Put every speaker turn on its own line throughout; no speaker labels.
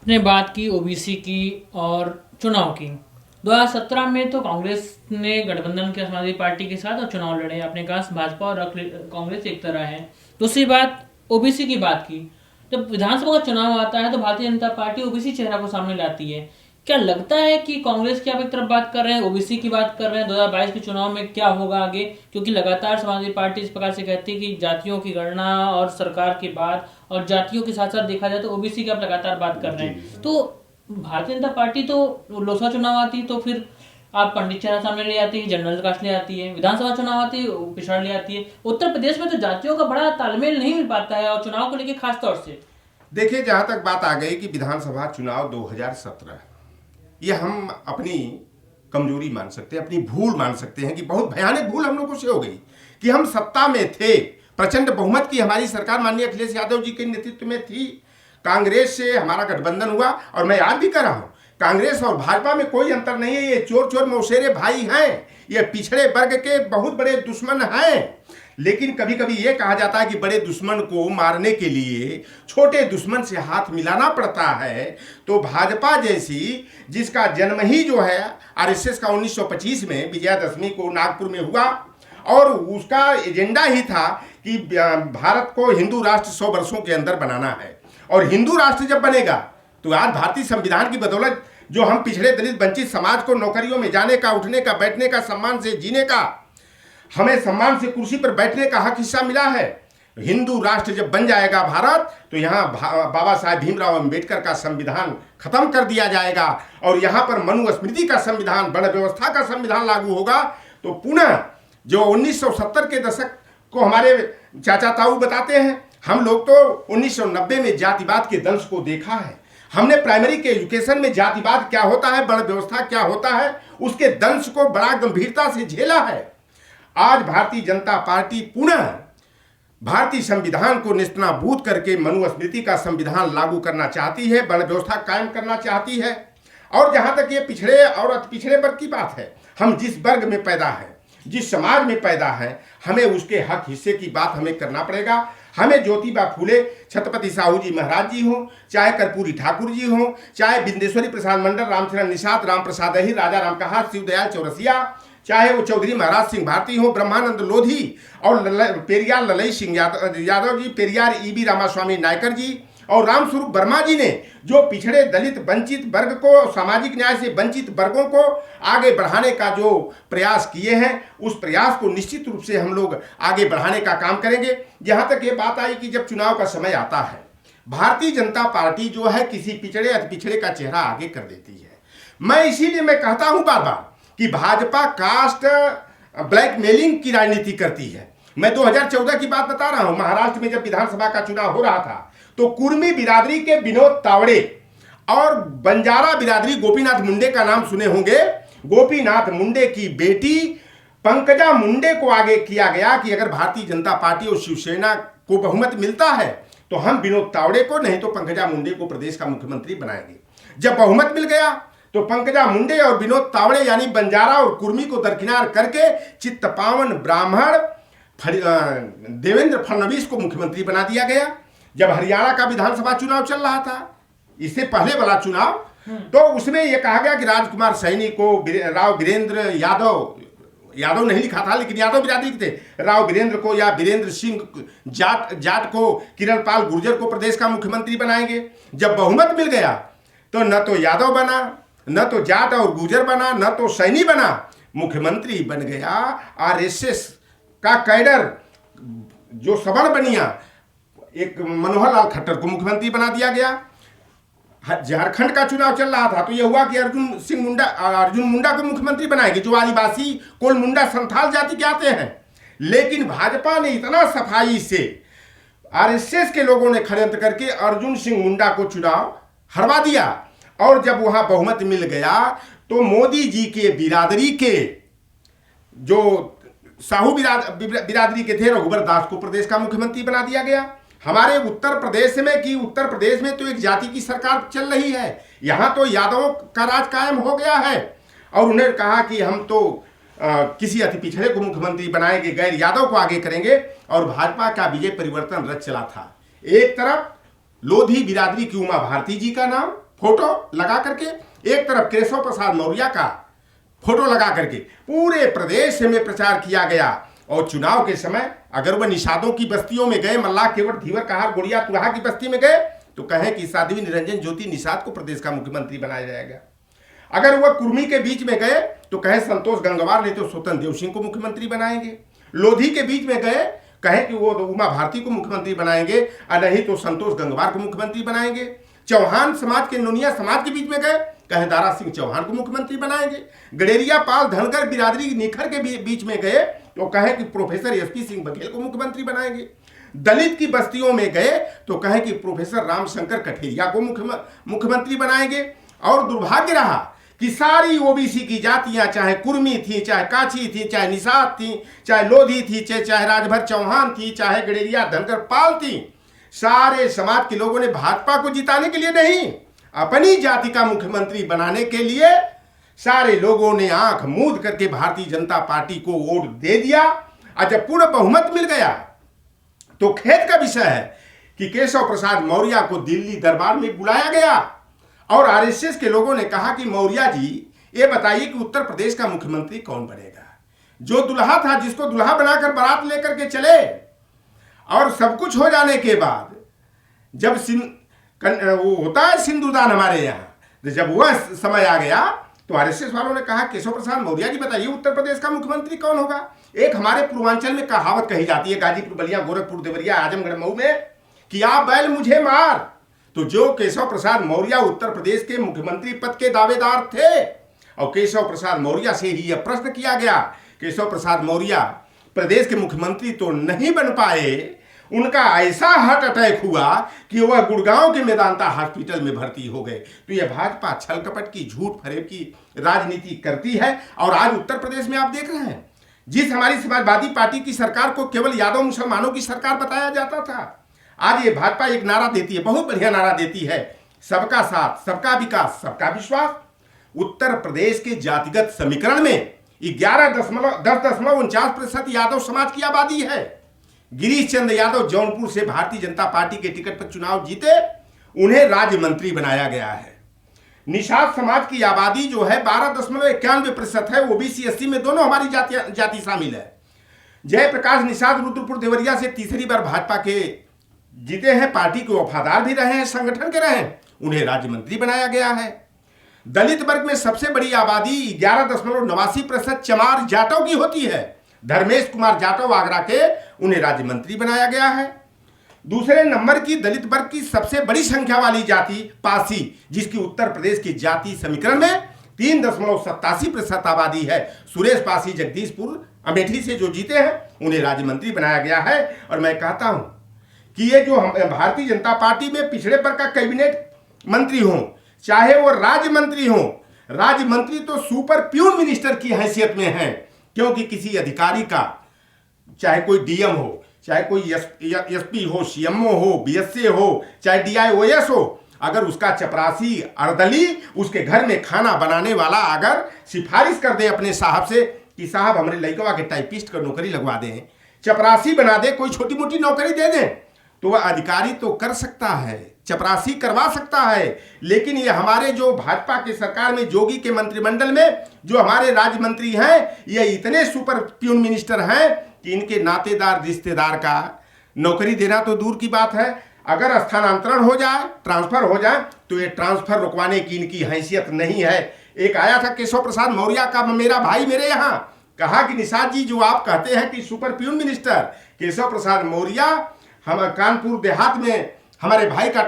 ने बात की ओबीसी की और चुनाव की। 2017 में तो कांग्रेस ने गठबंधन के समाजवादी पार्टी के साथ और चुनाव लड़े। आपने कहा भाजपा और कांग्रेस एक तरह है। दूसरी बात, ओबीसी की बात की। जब विधानसभा का चुनाव आता है तो भारतीय जनता पार्टी ओबीसी चेहरा को सामने लाती है। क्या लगता है कि कांग्रेस की आप एक तरफ बात कर रहे हैं, ओबीसी की बात कर रहे हैं, 2022 के चुनाव में क्या होगा आगे? क्योंकि लगातार समाजवादी पार्टी इस प्रकार से कहती है कि जातियों की गणना और सरकार की बात, और जातियों के साथ साथ देखा जाए तो ओबीसी की आप लगातार बात कर रहे हैं। तो भारतीय जनता पार्टी तो लोकसभा चुनाव आती है तो फिर आप पंडित चेहरा सामने ले आती है, जनरल कास्ट ले आती है, विधानसभा चुनाव आती है पिछड़ ले आती है। उत्तर प्रदेश में तो जातियों का बड़ा तालमेल नहीं मिल पाता है, और चुनाव को लेकर खास तौर से।
देखिए, जहां तक बात आ गई कि विधानसभा चुनाव 2017, ये हम अपनी कमजोरी मान सकते हैं, अपनी भूल मान सकते हैं कि बहुत भयानक भूल हम लोगों से हो गई कि हम सत्ता में थे, प्रचंड बहुमत की हमारी सरकार माननीय अखिलेश यादव जी के नेतृत्व में थी, कांग्रेस से हमारा गठबंधन हुआ। और मैं याद भी कर रहा हूं, कांग्रेस और भाजपा में कोई अंतर नहीं है, ये चोर चोर मौसेरे भाई हैं, ये पिछड़े वर्ग के बहुत बड़े दुश्मन हैं। लेकिन कभी कभी ये कहा जाता है कि बड़े दुश्मन को मारने के लिए छोटे दुश्मन से हाथ मिलाना पड़ता है। तो भाजपा जैसी, जिसका जन्म ही जो है आरएसएस का 1925 में विजयादशमी को नागपुर में हुआ, और उसका एजेंडा ही था कि भारत को हिंदू राष्ट्र 100 वर्षों के अंदर बनाना है। और हिंदू राष्ट्र जब बनेगा तो आज भारतीय संविधान की बदौलत जो हम पिछड़े दलित वंचित समाज को नौकरियों में जाने का, उठने का, बैठने का, सम्मान से जीने का, हमें सम्मान से कुर्सी पर बैठने का हक हिस्सा मिला है। हिंदू राष्ट्र जब बन जाएगा भारत, तो यहाँ बाबा साहेब भीमराव अंबेडकर का संविधान खत्म कर दिया जाएगा और यहाँ पर मनुस्मृति का संविधान, वर्ण व्यवस्था का संविधान लागू होगा। तो पुनः जो 1970 के दशक को हमारे चाचा ताऊ बताते हैं, हम लोग तो 1990 में जातिवाद के दंश को देखा है। हमने प्राइमरी के एजुकेशन में जातिवाद क्या होता है, वर्ण व्यवस्था क्या होता है, उसके दंश को बड़ा गंभीरता से झेला है। आज भारतीय जनता पार्टी पुनः भारतीय संविधान को नेस्तनाबूद करके मनुस्मृति का संविधान लागू करना चाहती है, वर्ण व्यवस्था कायम करना चाहती है। और जहां तक ये पिछड़े और अति पिछड़े वर्ग की बात है, हम जिस वर्ग में पैदा है, जिस समाज में पैदा है, हमें उसके हक हिस्से की बात हमें करना पड़ेगा। हमें ज्योतिबा फूले, छत्रपति साहू जी महाराज जी हों, चाहे कर्पूरी ठाकुर जी हों, चाहे बिंदेश्वरी प्रसाद मंडल, रामचरण निषाद, राम प्रसाद अहिर, राजा राम कहार, शिवदयाल चौरसिया, चाहे वो चौधरी महाराज सिंह भारती हो, ब्रह्मानंद लोधी और पेरियार ललई सिंह यादव जी, पेरियार ईबी रामास्वामी नायकर जी और रामस्वरूप वर्मा जी ने जो पिछड़े दलित वंचित वर्ग को, सामाजिक न्याय से वंचित वर्गों को आगे बढ़ाने का जो प्रयास किए हैं, उस प्रयास को निश्चित रूप से हम लोग आगे बढ़ाने का काम करेंगे। जहां तक ये बात आई कि जब चुनाव का समय आता है, भारतीय जनता पार्टी जो है किसी पिछड़े अति पिछड़े का चेहरा आगे कर देती है। मैं इसीलिए मैं कहता हूं बार बार कि भाजपा कास्ट ब्लैकमेलिंग की राजनीति करती है। मैं 2014 की बात बता रहा हूं, महाराष्ट्र में जब विधानसभा का चुनाव हो रहा था तो कुर्मी बिरादरी के विनोद तावड़े और बंजारा बिरादरी, गोपीनाथ मुंडे का नाम सुने होंगे, गोपीनाथ मुंडे की बेटी पंकजा मुंडे को आगे किया गया कि अगर भारतीय जनता पार्टी और शिवसेना को बहुमत मिलता है तो हम विनोद तावड़े को, नहीं तो पंकजा मुंडे को प्रदेश का मुख्यमंत्री बनाएंगे। जब बहुमत मिल गया तो पंकजा मुंडे और विनोद तावड़े यानी बंजारा और कुर्मी को दरकिनार करके चित्तपावन ब्राह्मण देवेंद्र फडणवीस को मुख्यमंत्री बना दिया गया। जब हरियाणा का विधानसभा चुनाव चल रहा था, इससे पहले वाला चुनाव, तो उसमें यह कहा गया कि राजकुमार सैनी को राव वीरेंद्र यादव नहीं लिखा था, लेकिन यादव बिरादरी के थे, राव वीरेंद्र को या वीरेंद्र सिंह जाट को, किरण पाल गुर्जर को प्रदेश का मुख्यमंत्री बनाएंगे। जब बहुमत मिल गया तो न तो यादव बना, न तो जाट और गुर्जर बना, न तो सैनी बना, मुख्यमंत्री बन गया आरएसएस का कैडर, जो सबड़ बनिया, एक मनोहर लाल खट्टर को मुख्यमंत्री बना दिया गया। झारखंड का चुनाव चल रहा था तो यह हुआ कि अर्जुन मुंडा को मुख्यमंत्री बनाएंगे, जो आदिवासी कोल मुंडा संथाल जाति के आते हैं। लेकिन भाजपा ने इतना सफाई से, आरएसएस के लोगों ने षड्यंत्र करके अर्जुन सिंह मुंडा को चुनाव हरवा दिया। और जब वहां बहुमत मिल गया तो मोदी जी के बिरादरी के जो साहू बिरादरी के थे, रघुवर दास को प्रदेश का मुख्यमंत्री बना दिया गया। हमारे उत्तर प्रदेश में कि उत्तर प्रदेश में तो एक जाति की सरकार चल रही है, यहां तो यादवों का राज कायम हो गया है। और उन्होंने कहा कि हम तो किसी अति पिछड़े को मुख्यमंत्री बनाएंगे, गैर यादव को आगे करेंगे। और भाजपा का विजय परिवर्तन रथ चला था। एक तरफ लोधी बिरादरी की उमा भारती जी का नाम, फोटो लगा करके, एक तरफ केशव प्रसाद मौर्य का फोटो लगा करके पूरे प्रदेश में प्रचार किया गया। और चुनाव के समय अगर वह निषादों की बस्तियों में गए, मल्लाह, केवट, धीवर, कहार, गुड़िया, तुराहा की बस्ती में गए, तो कहें कि साध्वी निरंजन ज्योति निषाद को प्रदेश का मुख्यमंत्री बनाया जाएगा। अगर वह कुर्मी के बीच में गए तो कहे संतोष गंगवार नहीं तो स्वतंत्र देव सिंह को मुख्यमंत्री बनाएंगे। लोधी के बीच में गए कहे कि वो उमा भारती को मुख्यमंत्री बनाएंगे, और नहीं तो संतोष गंगवार को मुख्यमंत्री बनाएंगे। चौहान समाज के, नोनिया समाज के बीच में गए कहे दारा सिंह चौहान को मुख्यमंत्री बनाएंगे। गडेरिया, पाल, धनगर बिरादरी निखर के बीच में गए तो कहे कि प्रोफेसर एसपी सिंह बघेल को मुख्यमंत्री बनाएंगे। दलित की बस्तियों में गए तो कहे कि प्रोफेसर रामशंकर कठेरिया को मुख्यमंत्री बनाएंगे। और दुर्भाग्य रहा कि सारी ओबीसी की जातियां, चाहे कुर्मी थी, चाहे काछी थी, चाहे निषाद थी, चाहे लोधी थी, चाहे राजभर चौहान थी, चाहे गडेरिया, धनगर, पाल थी, सारे समाज के लोगों ने भाजपा को जिताने के लिए नहीं, अपनी जाति का मुख्यमंत्री बनाने के लिए सारे लोगों ने आंख मूंद करके भारतीय जनता पार्टी को वोट दे दिया। और जब पूर्ण बहुमत मिल गया तो खेद का विषय है कि केशव प्रसाद मौर्य को दिल्ली दरबार में बुलाया गया और आरएसएस के लोगों ने कहा कि मौर्य जी ये बताइए कि उत्तर प्रदेश का मुख्यमंत्री कौन बनेगा। जो दुल्हा था, जिसको दुल्हा बनाकर बारात लेकर के चले, और सब कुछ हो जाने के बाद जब वो होता है सिंदूरदान हमारे यहाँ, तो जब वह समय आ गया तो आरएसएस वालों ने कहा केशव प्रसाद मौर्य जी बताइए उत्तर प्रदेश का मुख्यमंत्री कौन होगा। एक हमारे पूर्वांचल में कहावत कही जाती है, गाजीपुर, बलिया, गोरखपुर, देवरिया, आजमगढ़, मऊ में, कि आप बैल मुझे मार। तो जो केशव प्रसाद मौर्य उत्तर प्रदेश के मुख्यमंत्री पद के दावेदार थे, और केशव प्रसाद मौर्य से ही यह प्रश्न किया गया, केशव प्रसाद मौर्य प्रदेश के मुख्यमंत्री तो नहीं बन पाए, उनका ऐसा हार्ट अटैक हुआ कि वह गुड़गांव के मेदांता हॉस्पिटल में भर्ती हो गए। तो यह भाजपा छल कपट की, झूठ फरेब की राजनीति करती है। और आज उत्तर प्रदेश में आप देख रहे हैं, जिस हमारी समाजवादी पार्टी की सरकार को केवल यादव मुसलमानों की सरकार बताया जाता था, आज ये भाजपा एक नारा देती है, बहुत बढ़िया नारा देती है, सबका साथ, सबका विकास, सबका विश्वास। उत्तर प्रदेश के जातिगत समीकरण में 10.49% यादव समाज की आबादी है। गिरीश चंद्र यादव जौनपुर से भारतीय जनता पार्टी के टिकट पर चुनाव जीते, उन्हें राज्य मंत्री बनाया गया है। निषाद समाज की आबादी जो है 12.91% है, ओबीसी एससी में दोनों हमारी जाति शामिल है। जयप्रकाश निषाद रुद्रपुर देवरिया से तीसरी बार भाजपा के जीते हैं, पार्टी के वफादार भी रहे हैं, संगठन के रहे हैं, उन्हें राज्य मंत्री बनाया गया है। दलित वर्ग में सबसे बड़ी आबादी 11.89% चमार जाटव की होती है। धर्मेश कुमार जाटव आगरा के, उन्हें राज्य मंत्री बनाया गया है। दूसरे नंबर की दलित वर्ग की सबसे बड़ी संख्या वाली जाति पासी, जिसकी उत्तर प्रदेश की जाति समीकरण में 3.87% आबादी है। सुरेश पासी जगदीशपुर अमेठी से जो जीते हैं, उन्हें राज्य मंत्री बनाया गया है। और मैं कहता हूं कि ये जो भारतीय जनता पार्टी में पिछड़े वर्ग का कैबिनेट मंत्री हो, चाहे वो राज्य मंत्री हो, राज्य मंत्री तो सुपर प्यून मिनिस्टर की हैसियत में है, क्योंकि किसी अधिकारी का, चाहे कोई डीएम हो, चाहे कोई एसपी हो, सीएमओ हो, बीएसए हो, चाहे डीआईओएस हो, अगर उसका चपरासी अर्दली उसके घर में खाना बनाने वाला अगर सिफारिश कर दे अपने साहब से कि साहब हमारे लड़कवा के टाइपिस्ट का नौकरी लगवा दें, चपरासी बना दे, कोई छोटी मोटी नौकरी दे दें, तो वह अधिकारी तो कर सकता है, चपरासी करवा सकता है। लेकिन ये हमारे जो भाजपा की सरकार में, जोगी के मंत्रिमंडल में जो हमारे राज्य मंत्री हैं, ये इतने सुपर प्यून मिनिस्टर हैं कि इनके नातेदार रिश्तेदार का नौकरी देना तो दूर की बात है, अगर स्थानांतरण हो जाए, ट्रांसफर हो जाए, तो ये ट्रांसफर रुकवाने की इनकी हैसियत नहीं है। एक आया था केशव प्रसाद मौर्य का मेरा भाई मेरे यहाँ, कहा कि निषाद जी जो आप कहते हैं कि super peon minister Keshav Prasad Maurya, हम कानपुर देहात में हमारे भाई का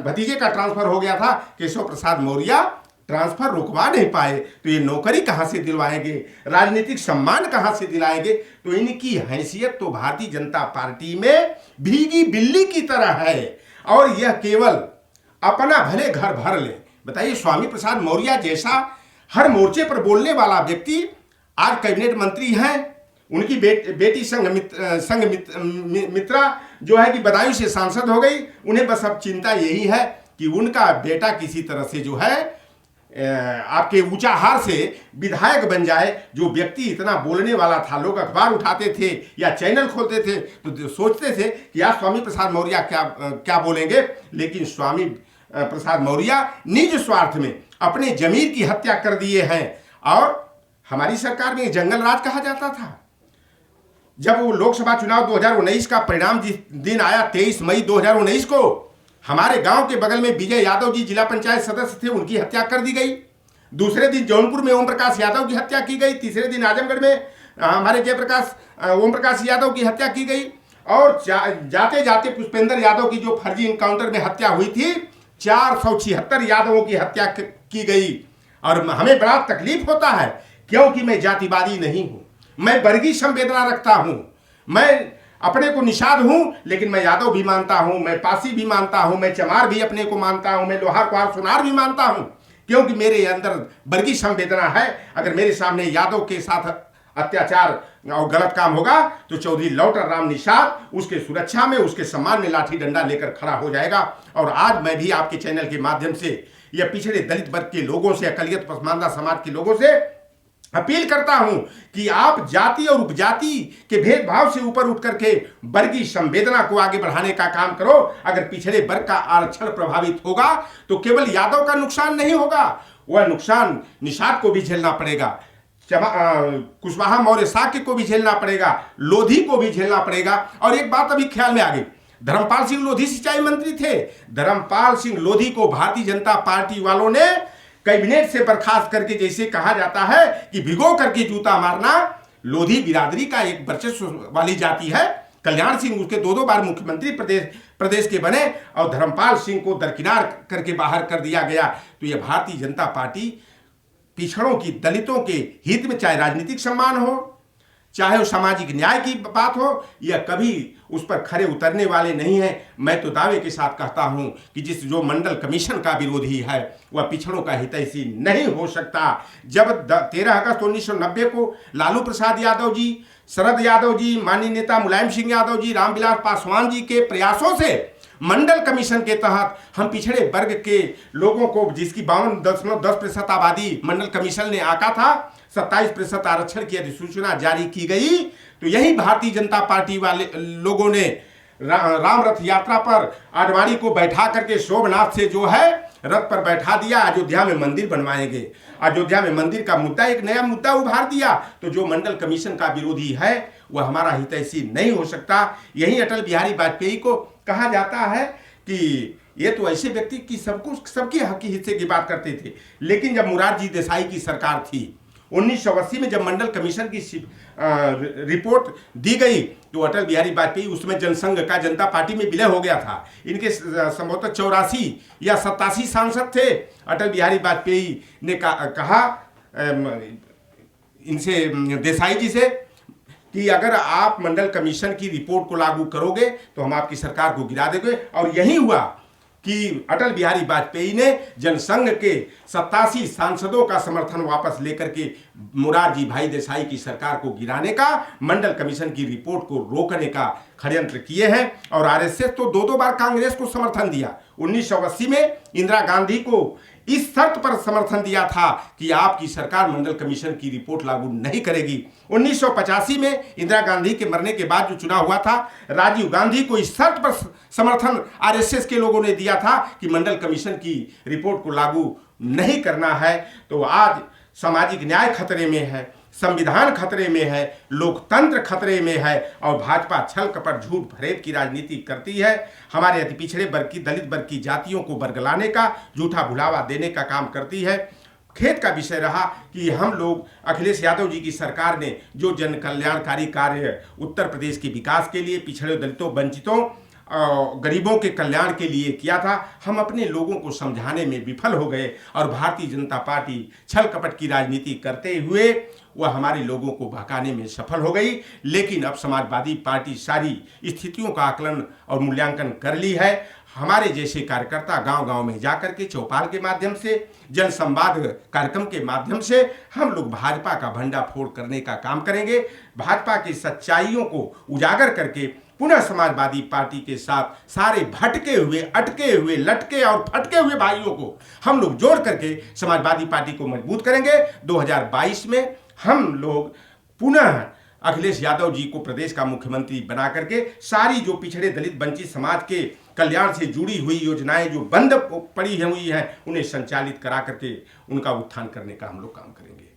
भतीजे का ट्रांसफर हो गया था, केशव प्रसाद मौर्य ट्रांसफर रुकवा नहीं पाए, तो ये नौकरी कहां से दिलवाएंगे, राजनीतिक सम्मान कहां से दिलाएंगे। तो इनकी हैसियत तो भारतीय जनता पार्टी में भीगी बिल्ली की तरह है, और यह केवल अपना भले घर भर ले। बताइए, स्वामी प्रसाद मौर्य जैसा हर मोर्चे पर बोलने वाला व्यक्ति आज कैबिनेट मंत्री हैं, उनकी बेटी संघ मित्रा जो है कि बदायूं से सांसद हो गई, उन्हें बस अब चिंता यही है कि उनका बेटा किसी तरह से जो है आपके ऊंचाहार से विधायक बन जाए। जो व्यक्ति इतना बोलने वाला था, लोग अखबार उठाते थे या चैनल खोलते थे तो सोचते थे कि यार स्वामी प्रसाद मौर्य क्या बोलेंगे, लेकिन स्वामी प्रसाद मौर्य निज स्वार्थ में अपने जमीर की हत्या कर दिए हैं। और हमारी सरकार में जंगल राज कहा जाता था। जब वो लोकसभा चुनाव 2019 का परिणाम जिस दिन आया 23 मई 2019 को, हमारे गांव के बगल में विजय यादव जी जिला पंचायत सदस्य थे, उनकी हत्या कर दी गई। दूसरे दिन जौनपुर में ओम प्रकाश यादव की हत्या की गई। तीसरे दिन आजमगढ़ में हमारे ओम प्रकाश यादव की हत्या की गई। और जाते जाते पुष्पेंद्र यादव की जो फर्जी इनकाउंटर में हत्या हुई थी, 476 यादवों की हत्या की गई। और हमें बड़ा तकलीफ होता है, क्योंकि मैं जातिवादी नहीं हूं, मैं वर्गीय संवेदना रखता हूं। मैं अपने को निषाद हूं, लेकिन मैं यादव भी मानता हूं, मैं पासी भी मानता हूं, मैं चमार भी अपने को मानता हूं, मैं लोहार कुहार सोनार भी मानता हूं, क्योंकि मेरे अंदर वर्गीय संवेदना है। अगर मेरे सामने यादव के साथ अत्याचार और गलत काम होगा तो चौधरी लौटर राम निषाद उसके सुरक्षा में, उसके सम्मान में लाठी डंडा लेकर खड़ा हो जाएगा। और आज मैं भी आपके चैनल के माध्यम से या पिछड़े दलित वर्ग के लोगों से, अकलियत पसमानदा समाज के लोगों से अपील करता हूं कि आप जाति और उपजाति के भेदभाव से ऊपर उठ करके वर्गीय संवेदना को आगे बढ़ाने का काम करो। अगर पिछड़े वर्ग का आरक्षण प्रभावित होगा तो केवल यादव का नुकसान नहीं होगा, वह नुकसान निषाद को भी झेलना पड़ेगा, कुशवाहा मौर्य साक्य को भी झेलना पड़ेगा, लोधी को भी झेलना पड़ेगा। और एक बात अभी ख्याल में आ गई, धर्मपाल सिंह लोधी सिंचाई मंत्री थे। धर्मपाल सिंह लोधी को भारतीय जनता पार्टी वालों ने कैबिनेट से बर्खास्त करके, जैसे कहा जाता है कि भिगो करके जूता मारना, लोधी बिरादरी का एक वर्चस्व वाली जाति है। कल्याण सिंह उसके दो बार मुख्यमंत्री प्रदेश के बने और धर्मपाल सिंह को दरकिनार करके बाहर कर दिया गया। तो यह भारतीय जनता पार्टी पिछड़ों की, दलितों के हित में, चाहे राजनीतिक सम्मान हो, चाहे वो सामाजिक न्याय की बात हो, यह कभी उस पर खरे उतरने वाले नहीं हैं। मैं तो दावे के साथ कहता हूं कि जो मंडल कमीशन का विरोधी है वह पिछड़ों का हितैषी नहीं हो सकता। जब 13 अगस्त 1990 को लालू प्रसाद यादव जी, शरद यादव जी, माननीय नेता मुलायम सिंह यादव जी, रामविलास पासवान जी के प्रयासों से मंडल कमीशन के तहत हम पिछड़े वर्ग के लोगों को, जिसकी 52.10% आबादी मंडल कमीशन ने आंका था, 27% आरक्षण की अधिसूचना जारी की गई। तो यही भारतीय जनता पार्टी वाले लोगों ने राम रथ यात्रा पर आडवाणी को बैठा करके शोभनाथ से जो है रथ पर बैठा दिया। अयोध्या में मंदिर बनवाएंगे, अयोध्या में मंदिर का मुद्दा, एक नया मुद्दा उभार दिया। तो जो मंडल कमीशन का विरोधी है वह हमारा हितैषी नहीं हो सकता। यही अटल बिहारी वाजपेयी को कहा जाता है कि ये तो ऐसे व्यक्ति की सबके हक की हिस्से की बात करते थे। लेकिन जब मोरारजी देसाई की सरकार थी 1980 में, जब मंडल कमीशन की रिपोर्ट दी गई तो अटल बिहारी वाजपेयी उसमें जनसंघ का जनता पार्टी में विलय हो गया था। इनके संभवतः 84 या 87 सांसद थे। अटल बिहारी वाजपेयी ने कहा इनसे, देसाई जी से, कि अगर आप मंडल कमीशन की रिपोर्ट को लागू करोगे तो हम आपकी सरकार को गिरा देंगे। और यही हुआ कि अटल बिहारी वाजपेयी ने जनसंघ के 87 सांसदों का समर्थन वापस लेकर के मोरारजी भाई देसाई की सरकार को गिराने का, मंडल कमीशन की रिपोर्ट को रोकने का षड्यंत्र किए हैं। और आरएसएस तो दो बार कांग्रेस को समर्थन दिया। 1980 में इंदिरा गांधी को इस शर्त पर समर्थन दिया था कि आपकी सरकार मंडल कमीशन की रिपोर्ट लागू नहीं करेगी। 1985 में इंदिरा गांधी के मरने के बाद जो चुनाव हुआ था, राजीव गांधी को इस शर्त पर समर्थन आरएसएस के लोगों ने दिया था कि मंडल कमीशन की रिपोर्ट को लागू नहीं करना है। तो आज सामाजिक न्याय खतरे में है, संविधान खतरे में है, लोकतंत्र खतरे में है और भाजपा छल कपट झूठ फरेब की राजनीति करती है। हमारे अति पिछड़े वर्ग की, दलित वर्ग की जातियों को बरगलाने का, झूठा भुलावा देने का काम करती है। खेद का विषय रहा कि हम लोग, अखिलेश यादव जी की सरकार ने जो जन कल्याणकारी कार्य उत्तर प्रदेश के विकास के लिए, पिछड़े दलितों, वंचितों, गरीबों के कल्याण के लिए किया था, हम अपने लोगों को समझाने में विफल हो गए और भारतीय जनता पार्टी छल कपट की राजनीति करते हुए वह हमारे लोगों को भड़काने में सफल हो गई। लेकिन अब समाजवादी पार्टी सारी स्थितियों का आकलन और मूल्यांकन कर ली है। हमारे जैसे कार्यकर्ता गांव-गांव में जाकर के चौपाल के माध्यम से, जन संवाद कार्यक्रम के माध्यम से हम लोग भाजपा का भंडाफोड़ करने का काम करेंगे। भाजपा की सच्चाइयों को उजागर करके पुनः समाजवादी पार्टी के साथ सारे भटके हुए, अटके हुए, लटके और फटके हुए भाइयों को हम लोग जोड़ करके समाजवादी पार्टी को मजबूत करेंगे। 2022 में हम लोग पुनः अखिलेश यादव जी को प्रदेश का मुख्यमंत्री बना करके सारी जो पिछड़े दलित वंचित समाज के कल्याण से जुड़ी हुई योजनाएं जो बंद पड़ी हुई हैं उन्हें संचालित करा करके उनका उत्थान करने का हम लोग काम करेंगे।